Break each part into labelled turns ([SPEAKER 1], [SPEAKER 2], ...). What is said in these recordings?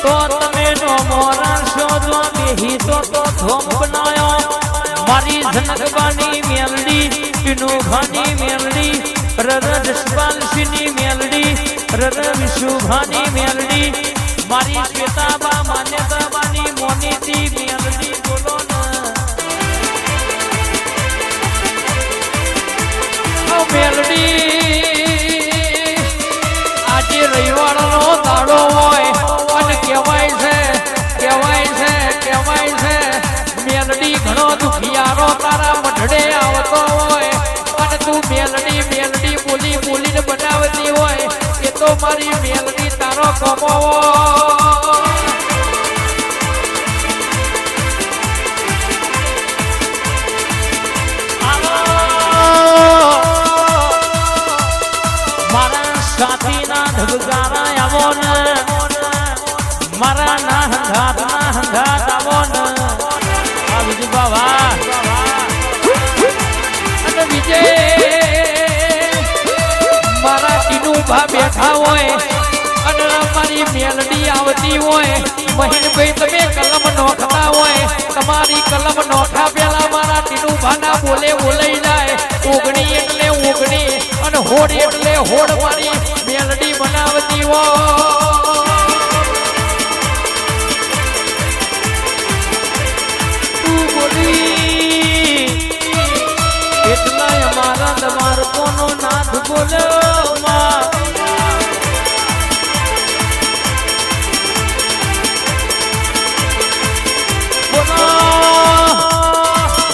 [SPEAKER 1] તો તમે નો મોરા શોધો બેહી તો ધોમ બનાયો મારી જનકબાની મેલડી પિનુભાની મેલડી રર જસપાલસિંહની મેલડી રર વિશુભાની મેલડી મારી શ્વેતાબા માન્યતાબાની મોનીતી મેલડી બોલો ને મેલડી આજે રવિવારનો દાડો હોય અને કહેવાય છે મેલડી ઘણો દુખિયારો તારા મઢડે આવતો હોય અને તું મેલડી બોલીને બનાવતી હોય એ તો મારી મેલડી તારો કમો મારા સાથીના ધબકારા આવો ને મારા ના હંગાત આવો ને આ બીજું બાવા અને બીજે મારા ટીનુભા બેઠા હોય અને મારી મેલડી આવતી હોય મહેનભાઈ તમે કલમ નોખતા હોય તમારી કલમ નોખા પેલા મારા ટીનુભાના બોલાઈ જાય ઓગણી એટલે ઓગણી અને હોડ એટલે હોડ મારી મેલડી બનાવતી હોય એટલાય મારા દવારકોનો નાથ બોલો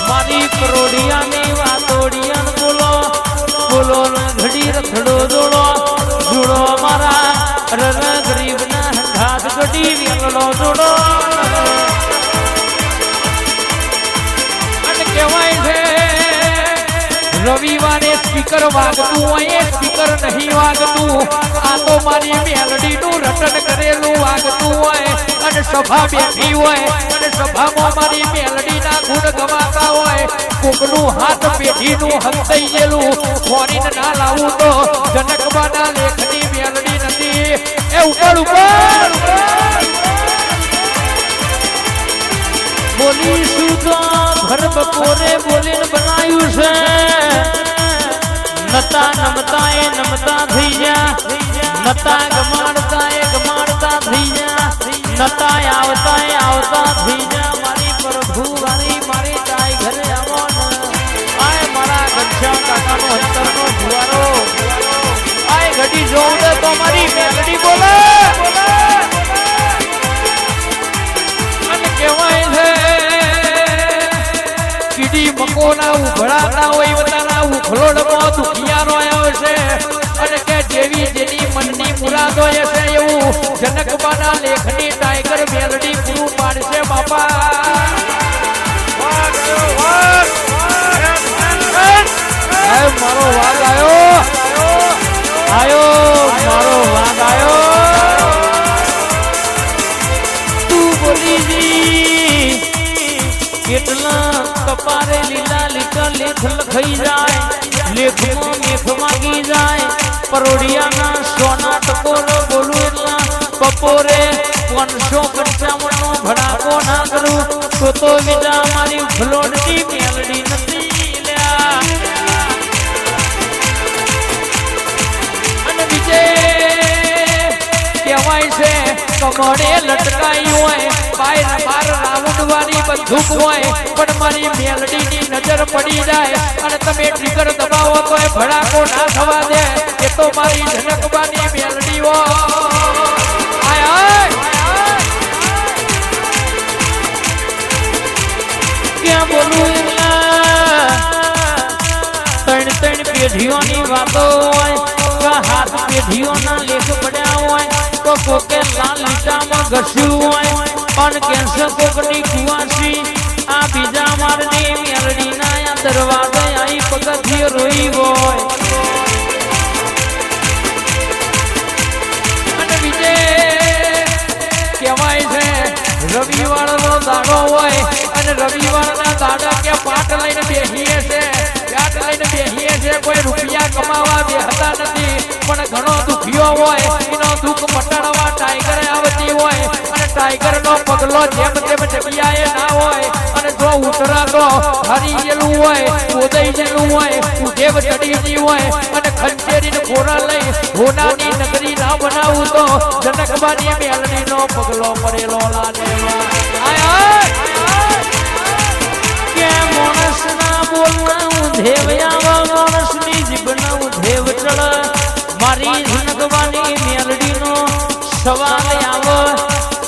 [SPEAKER 1] મારી કરોડિયાની વાતોડિયાન બોલો ઘડી રથડો જોડો મારા રર ગરીબના હાથ ગડી વેલડો જોડો અને કહેવાય છે રવિવારે સ્પીકર વાગતું હોય સ્પીકર નહીં વાગતું આ તો મારી મેલડીનું રટન કરેલું વાગતું હોય અને સભા બેઠી હોય અને સભામાં મારી મેલડીના ગુણ ગવાતા હોય કોકનું હાથ પેઢીનું હંતાઈ ગયેલું ફોરીને ના લાવું તો જનકબાના લેખની મેલડી નથી એ ઉપર બોલીશું તો ઘર બપોરે બોલીને બનાવ્યું છે નતા નમતા થઈ જા નતા ગમાડતા થઈ જા નતા આવતા થઈ જા મારી પ્રભુ મારી તાઈ ઘરે આવો ને આય મારા ઘનશ્યામ કાકાનો અંતરનો જુવારો આય ઘડી જોઉં તો મારી મેલડી બોલે અને કહેવાય છે કીડી મકોના ઉભળાતા હોય બધાના ઉખલોડમાં દુખિયારો આવ્યો છે અને કે જેની મનની મુરાદ હોય છે એવું જનકબાના લેખની ટાઈગર મેલડી પૂરું પાડશે બાપા મારો વાગ આવ્યો તું બોલી કેટલા કપારે લીલા લેખ લખાઈ જાય લેખમાં મેઘ માગી જાય પરોડિયાના સોના ટકોરો બોલું એટલા બપોરે 555 ભડાકો ના કરું તો વિજા મારી ફલોડની મેલડી નથી લ્યા અને બીજે કહેવાય છે કમળે લટકાઈ હોય બાર રાઉન્ડવાળી બંદૂક હોય પણ મારી મેલડીની નજર પડી જાય અને તમે ટ્રિગર દબાવો તો એ ભડાકો ના થવા દે એ તો મારી જનકબાની મેલડી હોય ક્યાં બોલું ત્રણ પેઢીઓની વાતો હોય હાથ પેઢીઓના લેખ પડ્યા હોય તો કોકે લાલ લીટામાં ઘસ્યું હોય પણ કેન્સર કોકની કુવાસી આ બીજા મારની મેલડીના દરવાજે આવી પગથિયે રોઈ હોય અને બીજે કહેવાય છે રવિવારનો દાડો હોય અને રવિવારના દાડા કે પાટ લઈને બેસીએ છે કોઈ રૂપિયા કમાવા બેહતા નથી પણ ઘણો દુખિયો હોય એનો દુઃખ મટાડવા ટાઈગરે આવતી હોય અને ટાઈગર નો પગલો જેમ તેમ જગ્યાએ ના હોય અને જો ઉતરા તો હરી ગયેલું હોય ઉદય ગયેલું હોય ઉદેવ ચડીની હોય અને ખંચેરીને ખોરા લઈ હોનાની નગરી ના બનાવું તો જનકબાની મેલડી નો પગલો પડેલો
[SPEAKER 2] કે માણસ ના બોલના ધેવ આવા માણસ ની જીભના ધેવ ચડ મારી જનકબાની મેલડી નો સવાલ આવ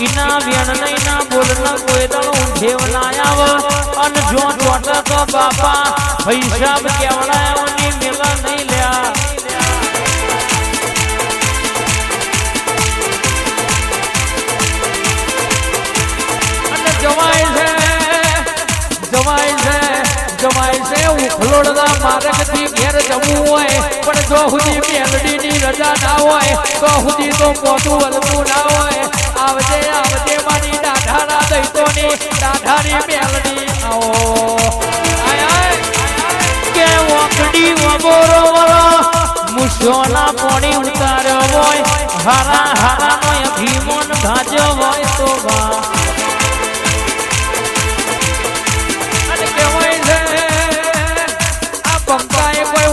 [SPEAKER 2] ઇના વેણ નહીં ના બોલના કોઈ દળો ધેવ ના આવ અને જો જોટા તો બાપા હિસાબ કેવડાયોની મેલા નહીં લ્યા
[SPEAKER 1] અને જવાય છે ઉખલોડના માર્ગથી ઘેર જવું હોય પણ જો સુધી મેલડીની રજા ના હોય તો સુધી તો મોટું હલતું ના હોય આવજે મારી દાઢાના દૈતોની દાઢાની મેલડી આવો
[SPEAKER 2] કે વાકડી વગોરો વરો મુસોના પોણી ઉતાર્યો હોય હારા હારાનો અભિમાન ભાજ્યો હોય તો બા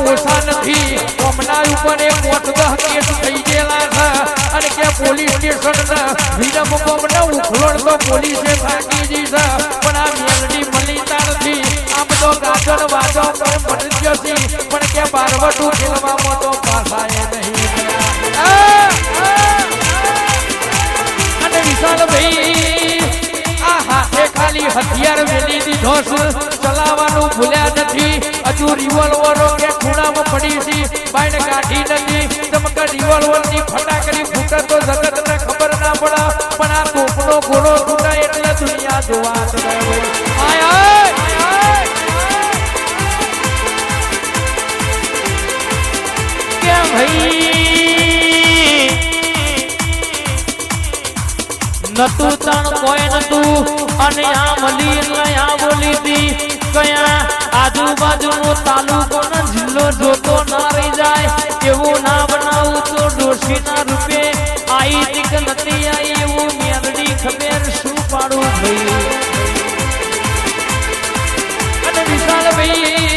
[SPEAKER 1] ઓછા નથી હમણાં ઉપર એક મોટો કેસ થઈ ગયેલા છે અને કે પોલીસ સ્ટેશન વિરમ કોમના ઉખલોડ તો પોલીસે ભાગી છે પણ આ મેલડી મલીતા નથી આમ તો ગાજર વાજો પણ મળી જશે પણ કે બારવટું ખેલવામાં તો પાસાએ નહીં અને વિશાલભાઈ આ હાથે ખાલી હથિયાર મેલી દીધો ચલાવવાનું ભૂલ્યા નથી હજુ રિવોલ્વરો કે ખૂણામાં પડી છે બાઈને કાઢી નથી તમક રિવોલ્વરની ફટાકડી ફૂટે તો જગતને ખબર ના પડે પણ આ તોપનો ઘોડો ફૂટાય એટલે દુનિયા જોવા
[SPEAKER 2] કે ભાઈ નતું તણ કોઈ નતું અને આ મળી આ બોલી દી કયા આજુબાજુનો તાલુકો ને જિલ્લો જોતો ના રહી જાય એવું ના બનાવું તો ડોશીના રૂપે આઈ દીક નથી આઈ એવું મેરડી ખબર શું પાડું ભાઈ
[SPEAKER 1] અને વિશાલભાઈ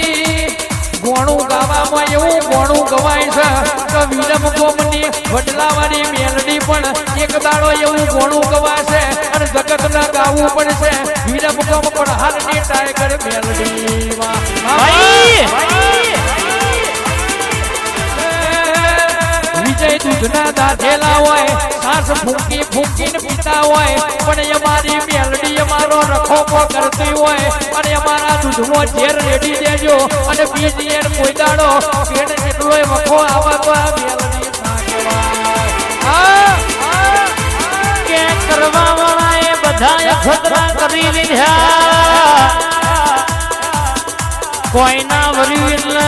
[SPEAKER 1] ગોણું ગાવામાં એવું ગોણું ગવાય છે કે વિરમ ગોમની વડલાવાળી મેલડી પણ એક દાડો એવું ગોણું ગવાશે અને જગતના ગાવું પડશે વિરમ ગોમ પણ હાલની ટાઈગર મેલડીમાં વિજય દૂધના દાધેલા હોય સાસ ફૂંકીને પીતા હોય પણ અમારી મેલડી અમારો રખોપો કરતી હોય અને અમારા દૂધમાં ઝેર રેડી દેજો અને બીજી એર કોઈ દાડો પેટ જેટલોય વખો આવે તો આ મેલડી
[SPEAKER 2] કે કરવા વાળાએ બધા ખતરા કરી લીધા કોઈના વર્યું એટલે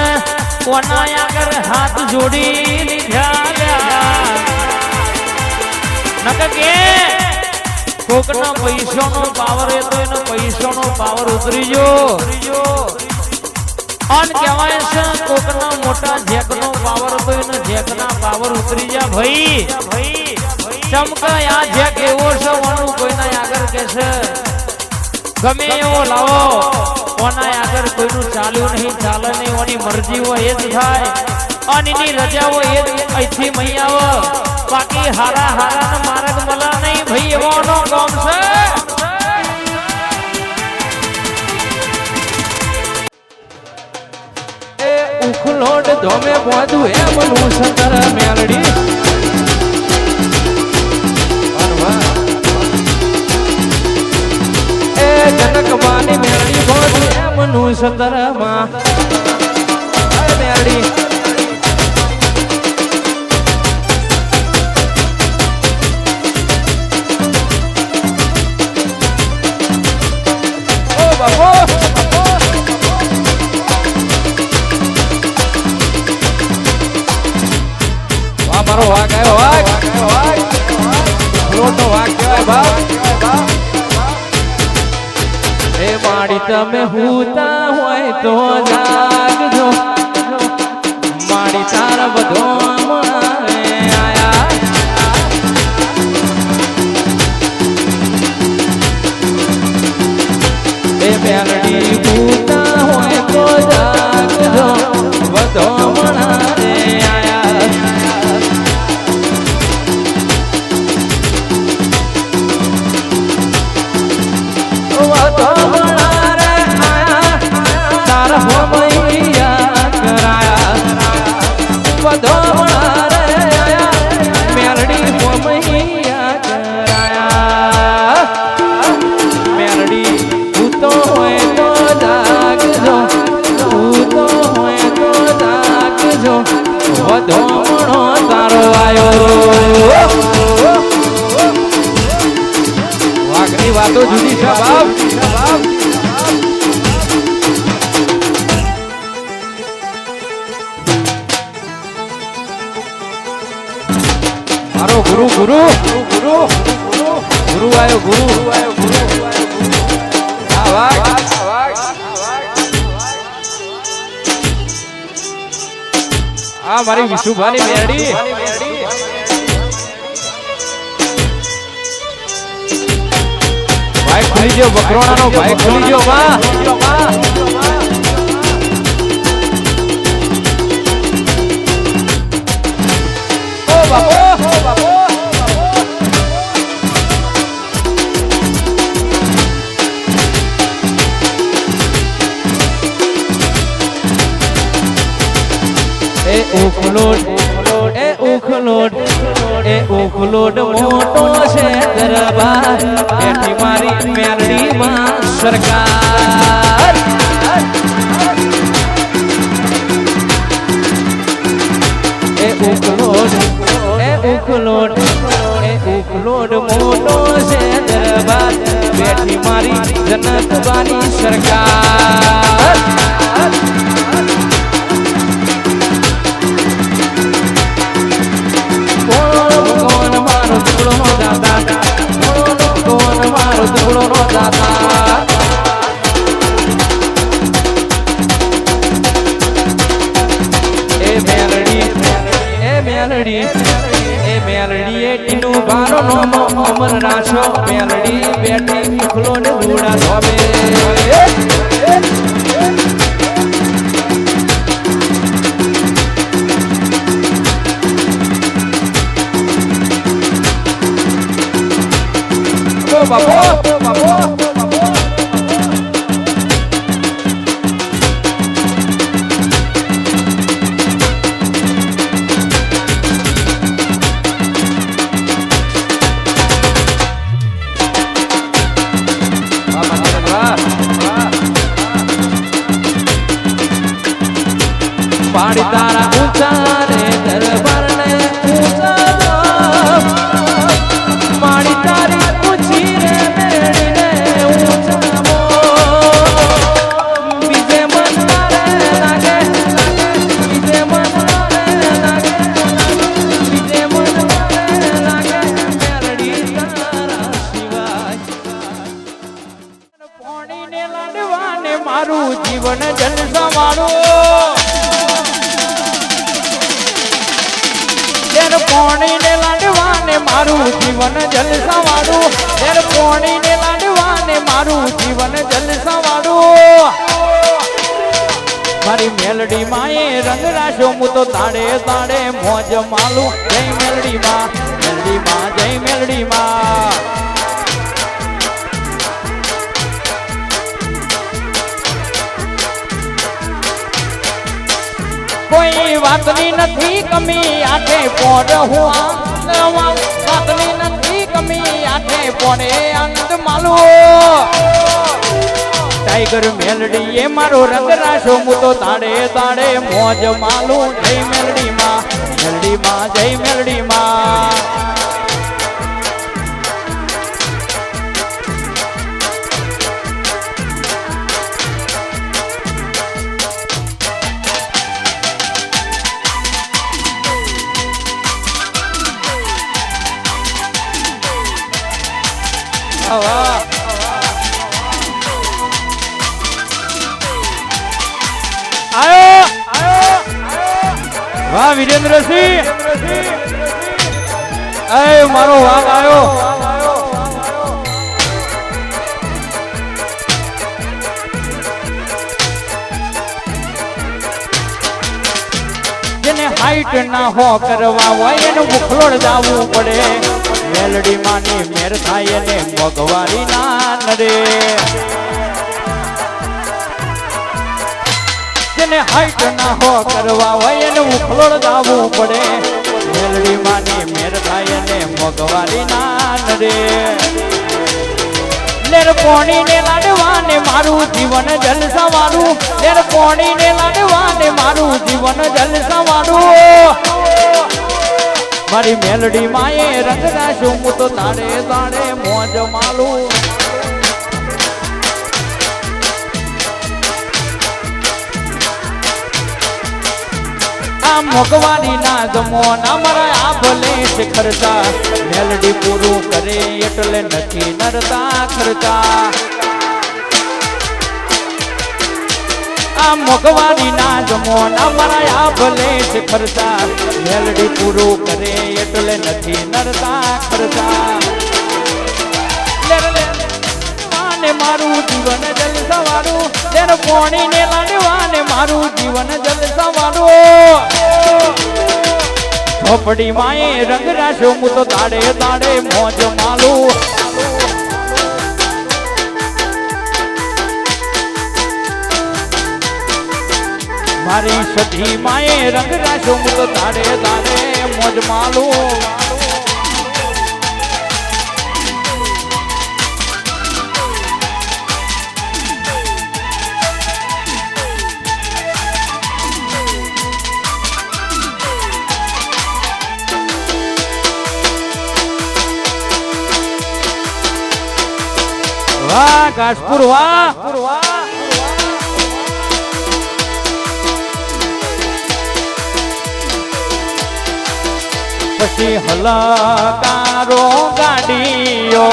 [SPEAKER 2] કોના આગળ હાથ જોડી લીધા નક કે કોકના પૈસાનો પાવર એ તો એનો પૈસાનો પાવર ઉતરી ગયો અન કહેવાય છે કોકના મોટા જેકનો પાવર તો એનો જેકના પાવર ઉતરી જા ભાઈ ચમકા આ જેક એવો છે ઓનું કોઈના આગળ કે છે ગમે એવો લાવો કોના આગળ કોઈનું ચાલ્યું નહીં ચાલે નહીં ઓની મરજી હોય એ જ થાય અને એની રજા હોય એ જ અહીંથી મહી આવે બાકી હારા હારા માર્ગ મળા નહીં ભાઈ એવાનો કામ છે
[SPEAKER 1] એ ઉખલોડ ધોમે બોધું એ બનું સતર મેલડી એ જનકબાની મેલડી બોધું એ બનું સતરમાં મેલડી મારો વાઘ આવ્યો વાઘ લોટો વાઘ કહેવાય બાપ એ માડી તમે હુતા હોય તો જાગજો માડી તારા બધો આયા
[SPEAKER 2] મેલડી ભૂતા હોય તો જાગજો વધોમણા રે આયા વધોમણા રે આયા તાર હોમૈયા કરાયા વધોમણા રે આયા મેલડી હોમૈયા કરાયા મેલડી ભૂતો હોય તો જાગજો ભૂતો હોય તો જાગજો વધોમણો તારો આયો વાઘની વાતો જુદી છે બાપ મારો ગુરુ ગુરુ ગુરુ ગુરુ આયો ગુરુ આ વાઘ આ મારી વિશુભાની મેરડી ભાઈ ખુલી ગયો બકરોણાનો ભાઈ ખુલી ગયો વાહ ઓ બાપો એ ઉખલોડ મોટો છે દરબાર એથી મારી મેરડી માં સરકાર એ ઉખલોડ મોટો છે દરબાર બેઠી મારી જનકબાની સરકાર અમર રાશો મેલડી બેઠી મુખલો ને ધૂડા ધોબે બાપો પાડી તારા ઊંચા રે દરબાર ને ઊંચા માડી તારી ઊંચી રે મેરડી ને ઊંચા બીજે મન તારે લાગે બીજે મન તારે લાગે બીજે મન તારે લાગે મેરડી તારા સિવાય પાણી ને લાડવા ને મારું જીવન જલસા વાળું પોણી ને લાડવા ને મારું જીવન જલસા વાળું પોણી ને લાડવા ને મારું જીવન જલસા વાળું મારી મેલડી માં એ રંગ રાશો હું તો તાડે તાડે મોજ માલું જય મેલડી માં જય મેલડી માં કોઈ વાતની નથી કમી આઠે પોડ હું વાતની નથી કમી આઠે પોડે આનંદ માલો ટાઈગર મેલડી એ મારો રંગ રાશો હું તો તાડે તાડે મોજ માલું જય મેલડી માં જય મેલડી માં વાહ વિરેન્દ્રસિંહ મારો વાઘ આવ્યો હાઈટ ના હો કરવા હોય એને ઉખલોડ જાવું પડે મેલડી માની મેર થાય એને મોગવારી ના નડે જેને હાઈટ ના હો કરવા હોય એને ઉખલોડ જાવું પડે મેલડી માની મેર થાય એને મોગવારી ના નડે લેર પોણી ને લાડવા ને મારું જીવન જલસા વાળું લેર પોણી ને લાડવા ને મારું જીવન જલસા વાળું મારી મેલડી માએ રંગ રાશું હું તો તારે તારે મોજ માલું આ મોગવારી ના જમો ના મારા આ ભલે છે ખર્ચા મેલડી પૂરું કરે એટલે નથી નરતા ખર્ચા આ મોગવારી ના જમો ના મારા આ ભલે છે ખર્ચા મેલડી પૂરું કરે એટલે નથી નરતા ખર્ચા ને મારું જીવન જલસા વાળું તેર પોણી ને લાડવા ને મારું જીવન જલસા વાળું ઝોપડી માએ રંગ રાશો હું તો તાડે તાડે મોજ માલું મારી સધી માએ રંગ રાશો હું તો તાડે તાડે મોજ માલું વાહ ઘાસપુર વાહ પછી હલકારો ગાડીઓ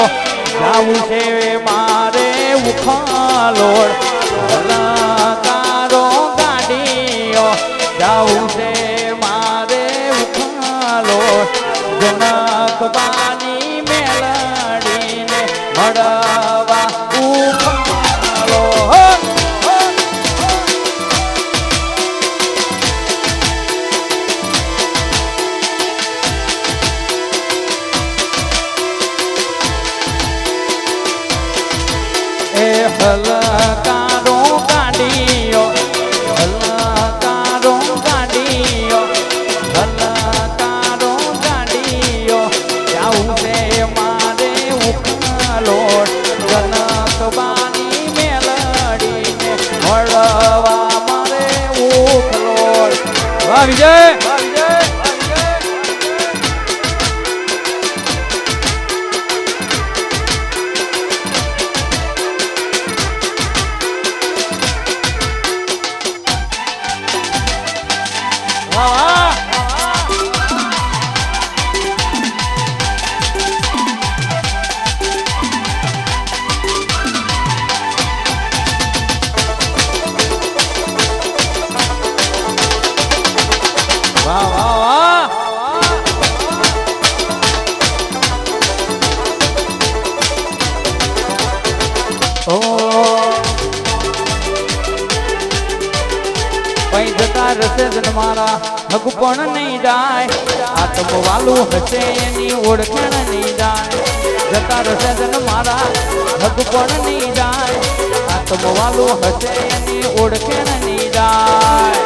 [SPEAKER 2] જાવું છે મારે ઉખાલોડ હલકારો ગાડીઓ જાવું છે મારે ઉખાલોડ જનક બાની મેલડીને મળવા ઉખાલો હલકારો ગાડીઓ હલકારો ગાડીઓ હલકારો ગાડીઓ જાવું છે મારે ઉખાલોડ જનક બાની મેલડીને મળવા મારે ઉખલોડ વાહ વિજય મારા હક પણ નહીં જાય આત્મ વાલું હશે એની ઓળખાણ નહીં જાય જતા રહેશે જન મારા હક પણ નહીં જાય આત્મ વાલું હશે એની ઓળખાણ નહીં જાય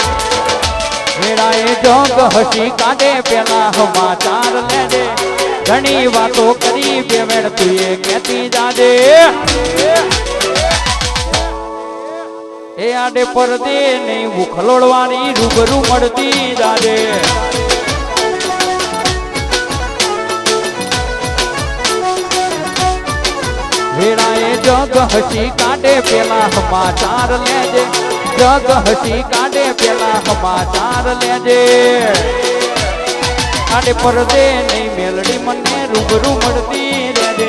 [SPEAKER 2] વેળાએ જોગ હસી કાઢે પેલા સમાચાર લેજે ઘણી વાતો કરી બેવેડ તું એ કહેતી જાજે એ આડે પરદે નહીં ઉખલોડવાની રૂબરૂ મળતી જાજે વેળાએ જગ હસી કાઢે પેલા સમાચાર લેજે જગ હસી કાઢે પેલા સમાચાર લેજે આડે પરદે નહીં મેલડી મને રૂબરૂ મળતી રહેજે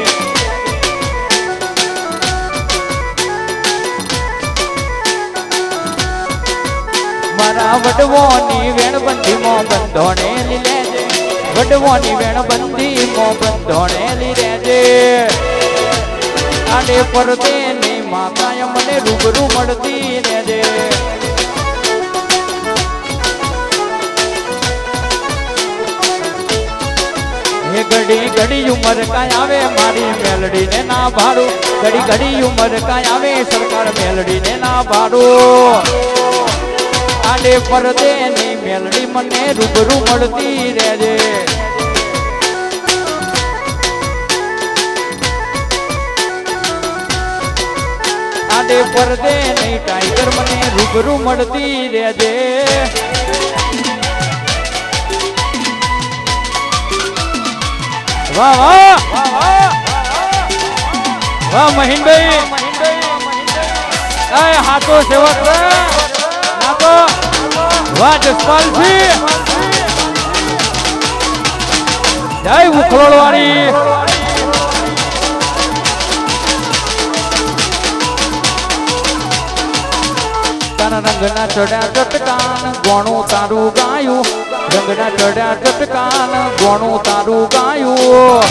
[SPEAKER 2] મારા વડવોની વેણબંધીમાં બંધોણેલી લેજે વડવોની વેણબંધીમાં બંધોણેલી રહેજે આડે પરદે ની માતાએ મને રૂબરૂ મળતી રહેજે
[SPEAKER 1] ઘડી ઘડી ઉમર કાંઈ આવે મારી મેલડીને ના ભાડું ઘડી ઘડી ઉમર કાંઈ આવે સરકાર મેલડીને ના ભાડું આડે પરદે ની મેલડી મને રૂબરૂ મળતી રહેજે આડે પરદે નહીં ટાઈગર મને રૂબરૂ મળતી રહેજે વાહ વાહ વાહ મહીનભાઈ હાથો સેવક નાતો વાહ જસપાલજી જય ઉખલોડ વાળી તારા રંગના ચડ્યા ચટકાન ગોણું તારું ગાયું રંગના ચડ્યા ચટકાન ગોણું તારું ગાયું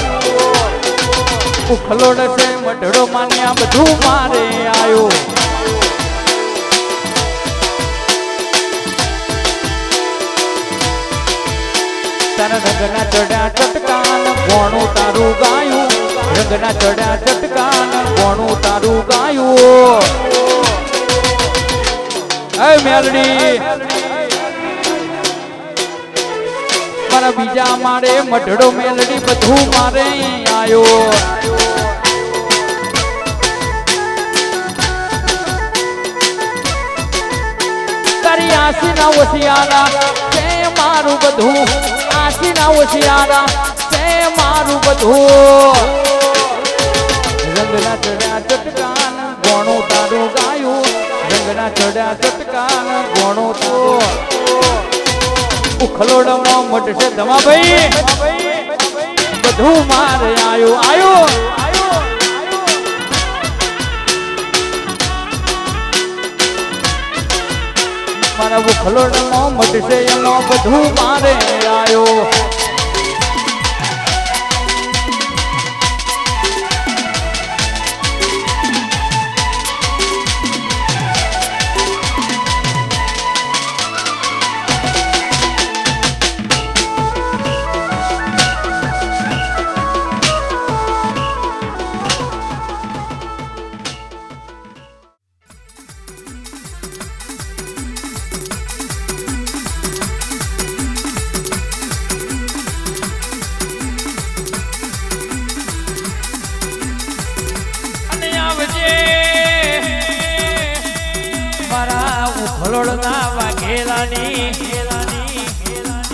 [SPEAKER 1] ઉખલોડ છે મઢડો માન્યા બધું મારે આયો તારા રંગના ચડ્યા ચટકાન ગોણું તારું ગાયું રંગના ચડ્યા ચટકાન ગોણું તારું ગાયું એ મેલડી મારા બીજા મારે મઢડો મેલડી બધું મારે આયો તારી આસીના ઓસિયારા તે મારું બધું આસીના ઓસિયારા તે મારું બધું રંગના ચડ્યા ચટકાન ગોણું તારું ગાયું રંગના ચડ્યા ચટકાન ગોણો તો ઉખલોડમાં મટશે ધમાભાઈ બધું મારે આયો મારા ઉખલોડમાં મટશે એનો બધું મારે આયો મારા ઉખલોડના વાઘેલાની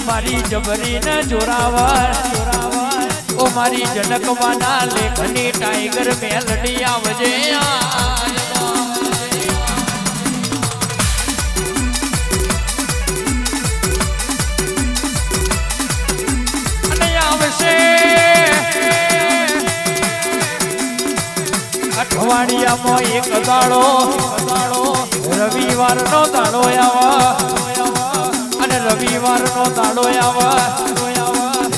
[SPEAKER 1] મારી જબરી ને જોરાવર ઓ મારી જનકવાના લેખની ટાઈગર મેલડી આવજે અને આવશે અઠવાડિયામાં એક દાડો રવિવાર નો દાડો અને રવિવાર નો દાડો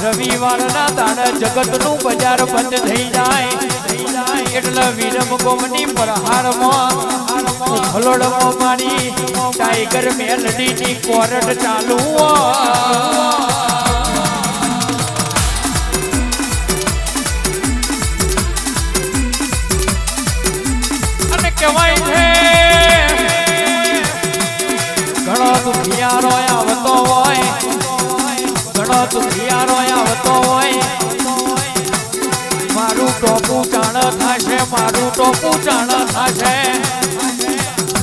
[SPEAKER 1] રવિવાર ના દાડે જગત નું બજાર બંધ થઈ જાય એટલે વિરમ ગોમની પ્રહારમાં ઉખલોડમાં મારી ટાઈગર મેલડી ની કોરટ ચાલુ અને કહેવાય છે ઘણો દુખિયારો આવતો હોય ઘણો દુખિયારો આવતો હોય મારું ટોપું ચાણ થશે મારું ટોપું ચાણ થશે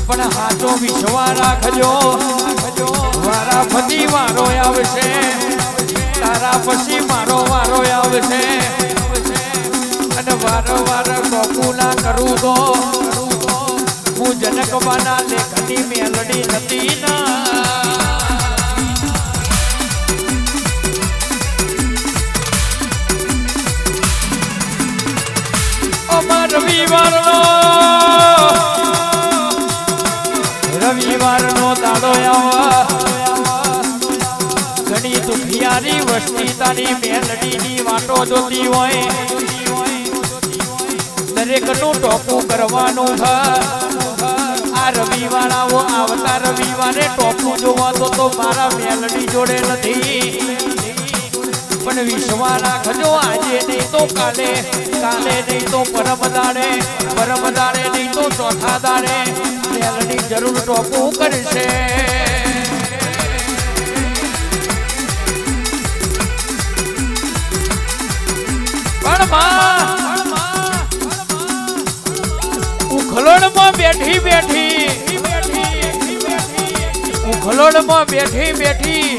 [SPEAKER 1] પણ હાચો વિશ્વાસ રાખજો મારા ફતી વારો આવશે તારા પછી મારો વારો આવશે અને વારંવાર ટોપું ના કરું તો હું જનકવાના લેખની મેલડી નથી ના રવિવારનો દાડો ઘણી દુખિયારી વસ્તી તારી મેલડીની વાટો જોતી હોય દરેકનું ટોપું કરવાનું છે આ રવિવાર આવો આવતા રવિવારે ટોપું જોવા તો મારા મેલડી જોડે નથી પણ વિશ્વાસ રાખજો આજે નહીં તો કાલે, કાલે નહીં તો પરમ દાડે, પરમ દાડે નહીં તો ચોથા દાડે મેલડી જરૂર ટોપું કરશે. ઉખલોડમાં બેઠી બેઠી, ઉખલોડમાં બેઠી બેઠી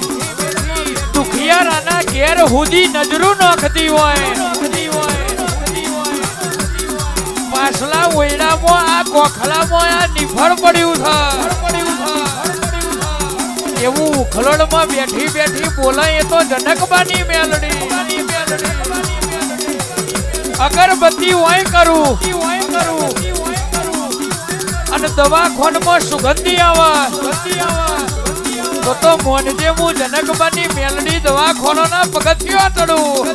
[SPEAKER 1] દુખિયારાના ઘેર હુદી નજરું નાખતી હોય, પાછલા ઓયડામાં આ કોખલામાં આ નિફળ પડ્યું છે એવું ઉખલોડમાં બેઠી બેઠી બોલાય તો જનકબાની મેલડી. અગરબત્તી હોય કરું અને દવાખાનામાં સુગંધી આવે તો મોનજે હું જનકબાની મેલડી દવાખાનાના પગથિયા ચડું.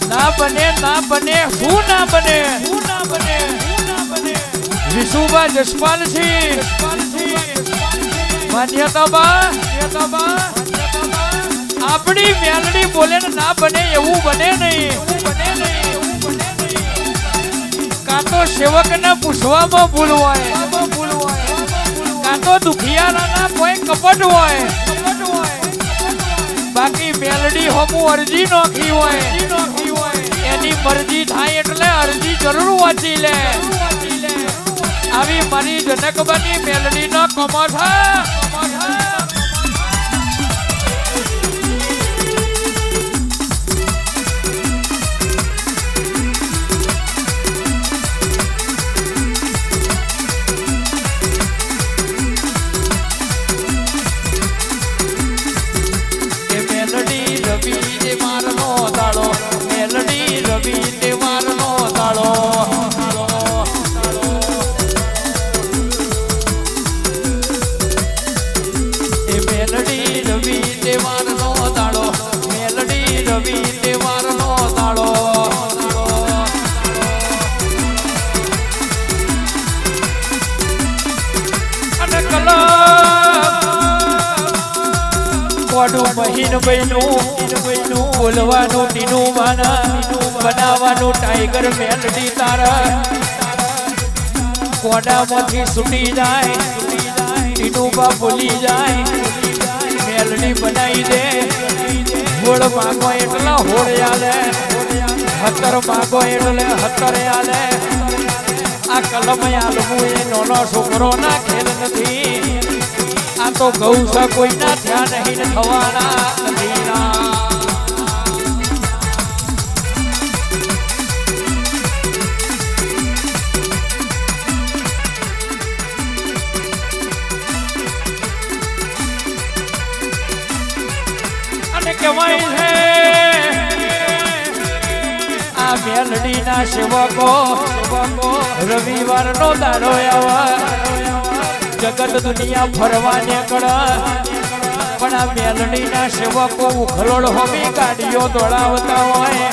[SPEAKER 1] ના બને, ના બને, શું ના બને? વિશુભા જસપાલસિંહ માન્યતાબા આપણી મેલડી બોલે ને ના બને એવું બને નહીં. કાં તો સેવકને પૂછવામાં ભૂલ હોય, કાં તો દુખિયારાના કોઈ કપટ હોય, બાકી મેલડી હોમું અરજી નોખી હોય, એની મરજી થાય એટલે અરજી જરૂર વાંચી લે. આવી મારી જનકબાની મેલડી નો કમોઠા. મહીન બહેનું બોલવાનું તીનું માના બનાવવાનું ટાઈગર મેલડી તારા કોડામાંથી છૂટી જાય, તીનું બા ભૂલી જાય મેલડી બનાવી દે. હોળ માગો એટલે હોળ આલે, હતર માગો એટલે હતર આલે. આ કલમ આલવું એ નાનો છોકરો ના ખેલ નથી. આ તો ગૌસા કોઈના થયા નહીં થવાના નથી ના. અને કહેવાય છે આ મેલડી ના સેવકો રવિવાર નો દાડો આવે જગત દુનિયા ફરવા નીકળે પણ આ મેલડી ના સેવકો ઉખલોડ હોમી ગાડીઓ દોડાવતા હોય.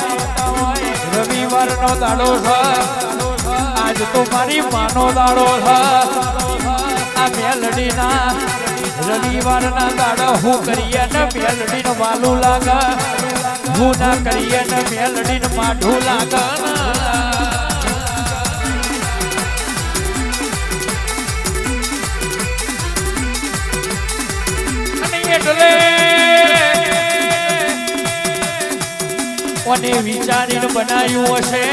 [SPEAKER 1] રવિવાર નો દાડો છે, આજ તો મારી માનો દાડો છે. આ મેલડી ના રવિવાર ના દાડા હું કરીએ ને મેલડી નું વાલું લાગે, હું ના કરીએ ને મેલડી નું માઢું લાગે. કોને વિચારીને બનાવ્યું હશે?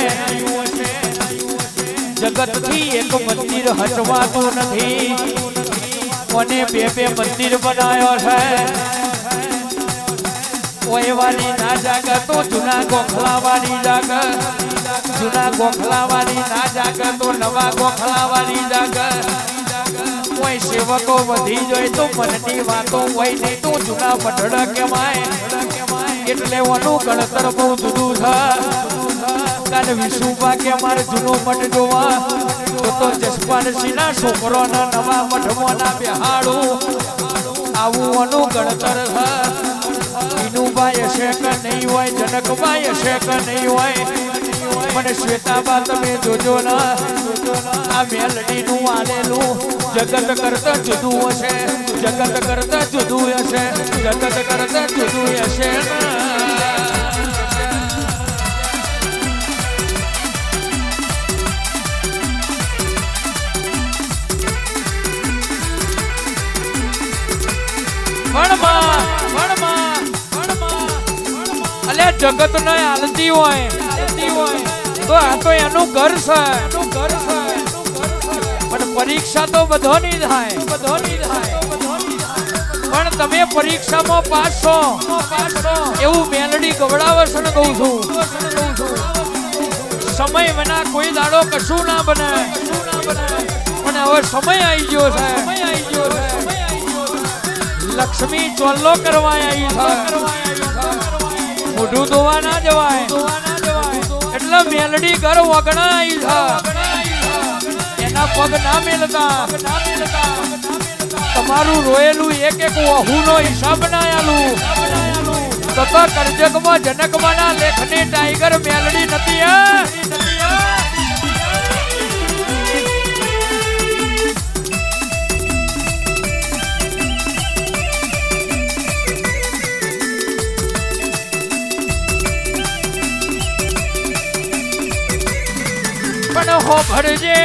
[SPEAKER 1] જગત થી એક મંદિર હટવાતું નથી. કોને બે બે મંદિર બનાવ્યો છે? ઓયવાની ના જાગે તો જૂના ગોખલાવાની જાગે, જૂના ગોખલાવાની ના જાગે તો નવા ગોખલાવાની જાગે. કોઈ સેવકો વધી જાય તો મનની વાતો હોય નહીં તો જૂના પઢડા કહેવાય. એટલે ઓનું ગણતર બહુ જુદું છે. કાને વિશુભા કે મારે જૂનું મઠ જોવા તો જસપાલસિંહ ના છોકરોના નવા મઠમાં બેહાડું. આવું ઓનું ગણતર છે. વિનુભાઈ હશે કે નહીં હોય, જનકભાઈ હશે કે નહીં હોય, મને શ્વેતાબા તમે જોજો ના. આ મેલડી નું આલેલું જગત કરતા જુદું હશે. જગત કરતા જુદું હશે, જગત કરતા જુદું હશે અલે જગત ને હાલતી હોય તો આ તો એનું ઘર છે, પણ પરીક્ષા તો બધોની થાય, પણ તમે પરીક્ષામાં પાસ છો એવું મેલડી ગવડાવે છે ને કહું છું. સમય વિના કોઈ દાડો કશું ના બને, પણ હવે સમય આવી ગયો છે. લક્ષ્મી ચોલ્લો કરવા આવી છે, મોઢું ધોવા ના જવાય એટલે મેલડી ઘર વગણા આવી છે. એના પગ ના મેલતા તમારું રોયેલું એક એક વહુનો હિસાબ ના આલું. તથા કરજગમાં જનકમાના લેખની ટાઈગર મેલડી નથી પણ હો ભરજે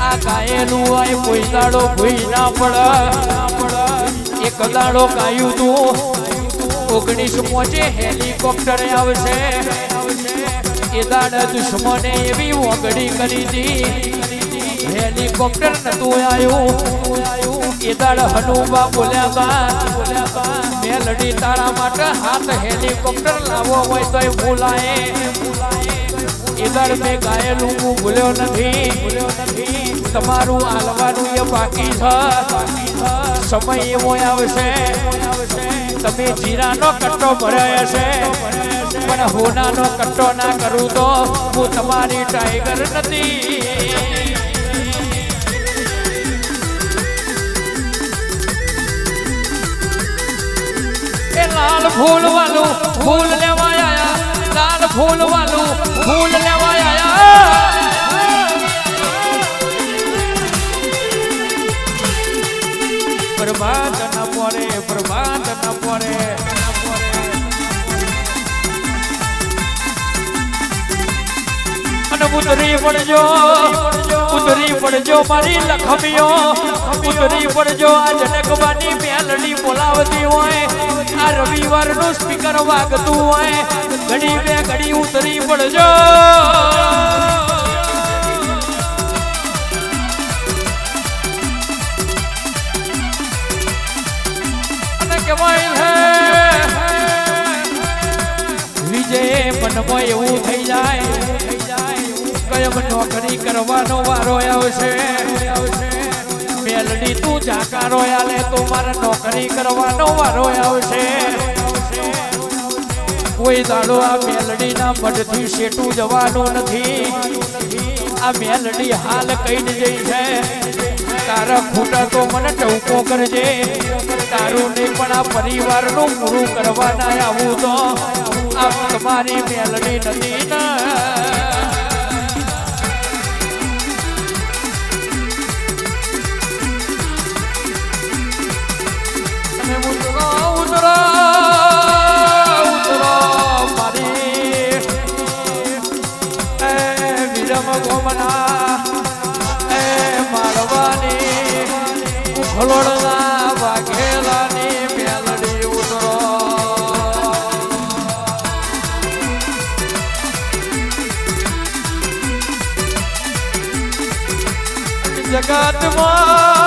[SPEAKER 1] આ ગાયેલું આય કોઈ દાડો ભૂઈ ના પડે. એક દાડો ગાયું તું 19 હેલિકોપ્ટર આવશે, એ દાડા દુશ્મને એવી ઓગળી કરી દી હેલિકોપ્ટર નતું આવ્યું. એ દાડા હનુમા બોલ્યા મેલડી તારા માટે હાથ હેલિકોપ્ટર લાવો હોય તો બોલાય. એ દાડ મેં ગાયેલું હું ભૂલ્યો નથી, તમારું હાલવાનું એ બાકી છે. સમય એવો આવશે તમે જીરાનો કટ્ટો ભર્યો હશે, પણ હોનાનો કટ્ટો ના કરું તો હું તમારી ટાઈગર નથી. એ લાલ ફૂલ વાલું ફૂલ લેવા આયા, લાલ ફૂલ વાલું ફૂલ લેવા આયા. પ્રભાત ન પોરે, પ્રભાત ન પોરે, અને ઉતરી પડજો મારી લખમીઓ, ઉતરી પડજો આ જનકબાની મેલડી બોલાવતી હોય, આ રવિવારનું સ્પીકર વાગતું હોય, ઘડી બે ઘડી ઉતરી પડજો. વિજય મનમાં એવું થઈ જાય કયમ નોકરી કરવાનો વારો આવશે. મેલડી તું જાકારો આલે તો મારે નોકરી કરવાનો વારો આવશે. કોઈ દાડો આ મેલડી ના મઢથી શેટું જવાનું નથી. આ મેલડી હાલ કઈ જઈ છે, તારા ખૂટા તો મને ટવકો કરજે. તારું નહીં પણ આ પરિવારનું પૂરું કરવાના આવું તો આ તમારી મેલડી નથી ને. ઉતરો મારી વિરમ ગોમના મારવાની ઉખલોડના વાઘેલાની મેલડી ઉતરો. જગતમાં